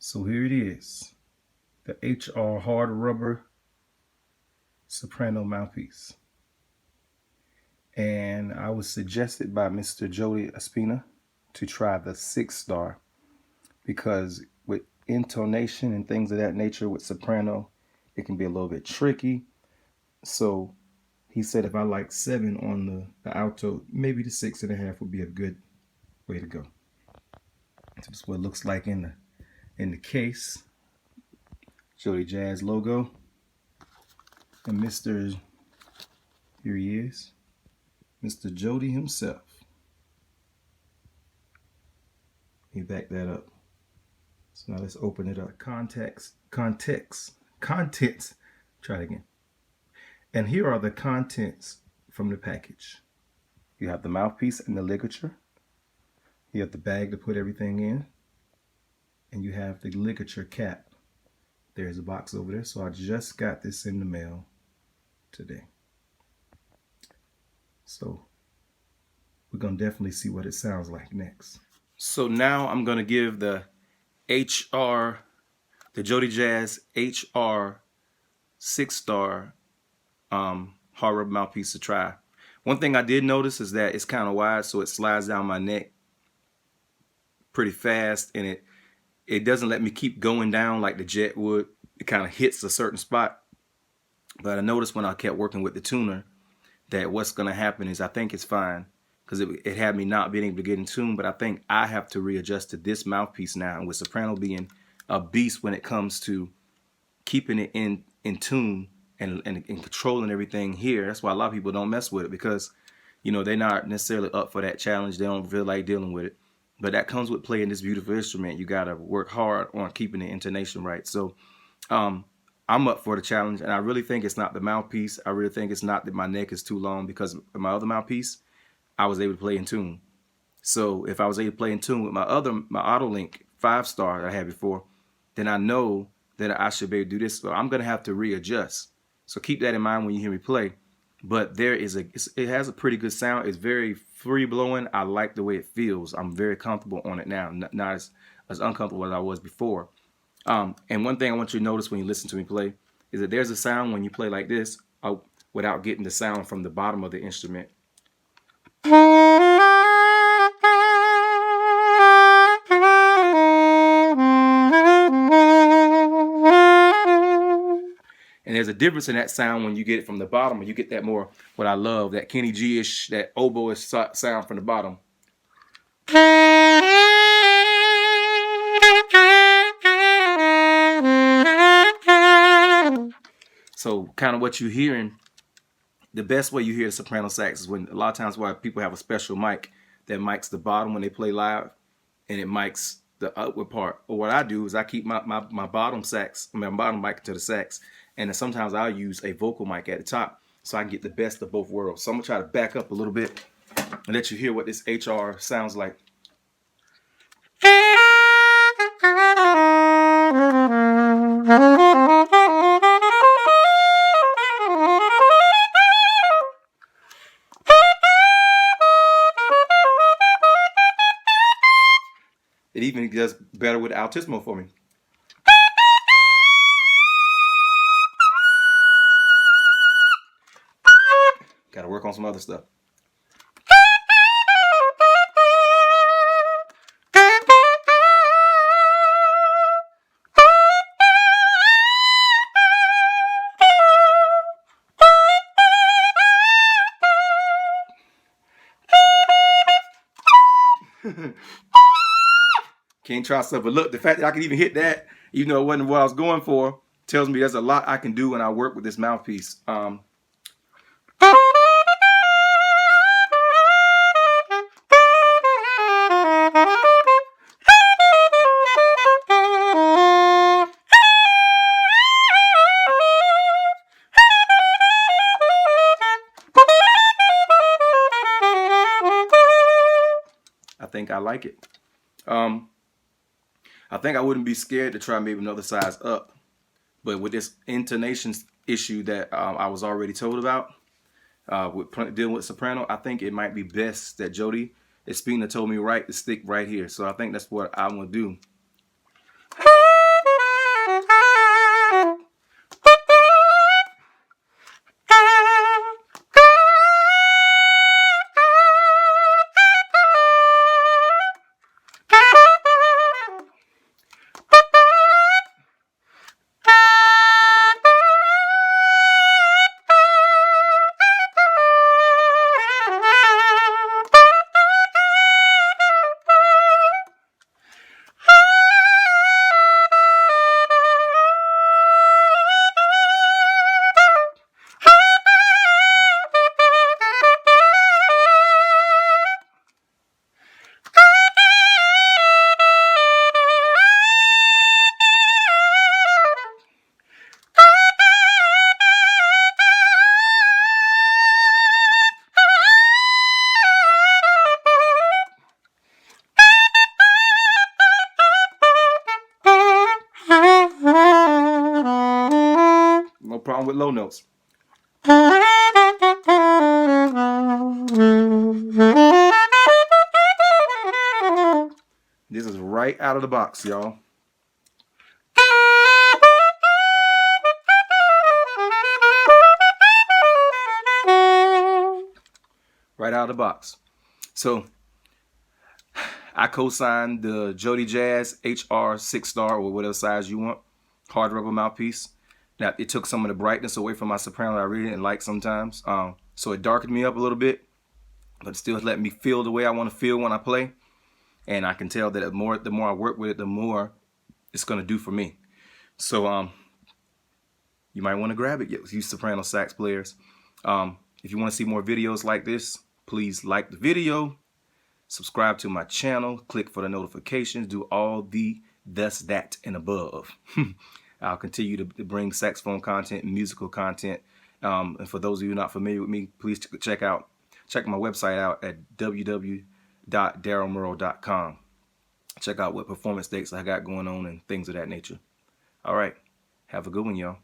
So here it is, the HR hard rubber soprano mouthpiece. And I was suggested by Mr. Jody Espina to try the 6-star because with intonation and things of that nature with soprano, it can be a little bit tricky. So he said if I like 7 on the alto, maybe the 6.5 would be a good way to go. This is what it looks like in the case. Jody Jazz logo. And here he is, Mr. Jody himself. He backed that up. So now let's open it up. Contents. Try it again. And here are the contents from the package. You have the mouthpiece and the ligature. You have the bag to put everything in. And you have the ligature cap. There's a box over there. So I just got this in the mail today. So we're going to definitely see what it sounds like next. So now I'm going to give the Jody Jazz HR 6-star hard rubber mouthpiece a try. One thing I did notice is that it's kind of wide, so it slides down my neck pretty fast, and it doesn't let me keep going down like the Jet would. It kind of hits a certain spot. But I noticed when I kept working with the tuner that what's going to happen is I think it's fine because it had me not being able to get in tune, but I think I have to readjust to this mouthpiece now. And with soprano being a beast when it comes to keeping it in tune and controlling everything here, that's why a lot of people don't mess with it because, you know, they're not necessarily up for that challenge. They don't feel like dealing with it. But that comes with playing this beautiful instrument. You got to work hard on keeping the intonation right. So I'm up for the challenge, and I really think it's not the mouthpiece. I really think it's not that my neck is too long because of my other mouthpiece, I was able to play in tune. So if I was able to play in tune with my Auto Link 5-star that I had before, then I know that I should be able to do this. So I'm going to have to readjust. So keep that in mind when you hear me play. But it has a pretty good sound. It's very free blowing. I like the way it feels. I'm very comfortable on it now, not as uncomfortable as I was before. And one thing I want you to notice when you listen to me play is that there's a sound when you play like this without getting the sound from the bottom of the instrument. And there's a difference in that sound when you get it from the bottom, and you get that more, what I love, that Kenny G-ish, that oboe-ish sound from the bottom. So kind of what you're hearing, the best way you hear the soprano sax is when a lot of times why people have a special mic that mics the bottom when they play live, and it mics the upward part. Or what I do is I keep my bottom mic to the sax, and then sometimes I'll use a vocal mic at the top so I can get the best of both worlds. So I'm gonna try to back up a little bit and let you hear what this HR sounds like. It even does better with altissimo for me. Got to work on some other stuff. Can't try stuff, but look, the fact that I can even hit that, even though it wasn't what I was going for, tells me there's a lot I can do when I work with this mouthpiece. I think I like it. I think I wouldn't be scared to try maybe another size up, but with this intonation issue that I was already told about with dealing with soprano, I think it might be best that Jody Espina told me to stick right here. So I think that's what I'm gonna do. problem with low notes. This is right out of the box, y'all. Right out of the box. So I co-signed the Jody Jazz HR 6-star or whatever size you want, hard rubber mouthpiece. Now it took some of the brightness away from my soprano I really didn't like sometimes. So it darkened me up a little bit, but still let me feel the way I want to feel when I play. And I can tell that the more I work with it, the more it's gonna do for me. So you might want to grab it, you soprano sax players. If you want to see more videos like this, please like the video, subscribe to my channel, click for the notifications, do all the this, that, and above. I'll continue to bring saxophone content and musical content. And for those of you not familiar with me, please check my website out at www.darylmurrow.com. Check out what performance dates I got going on and things of that nature. All right. Have a good one, y'all.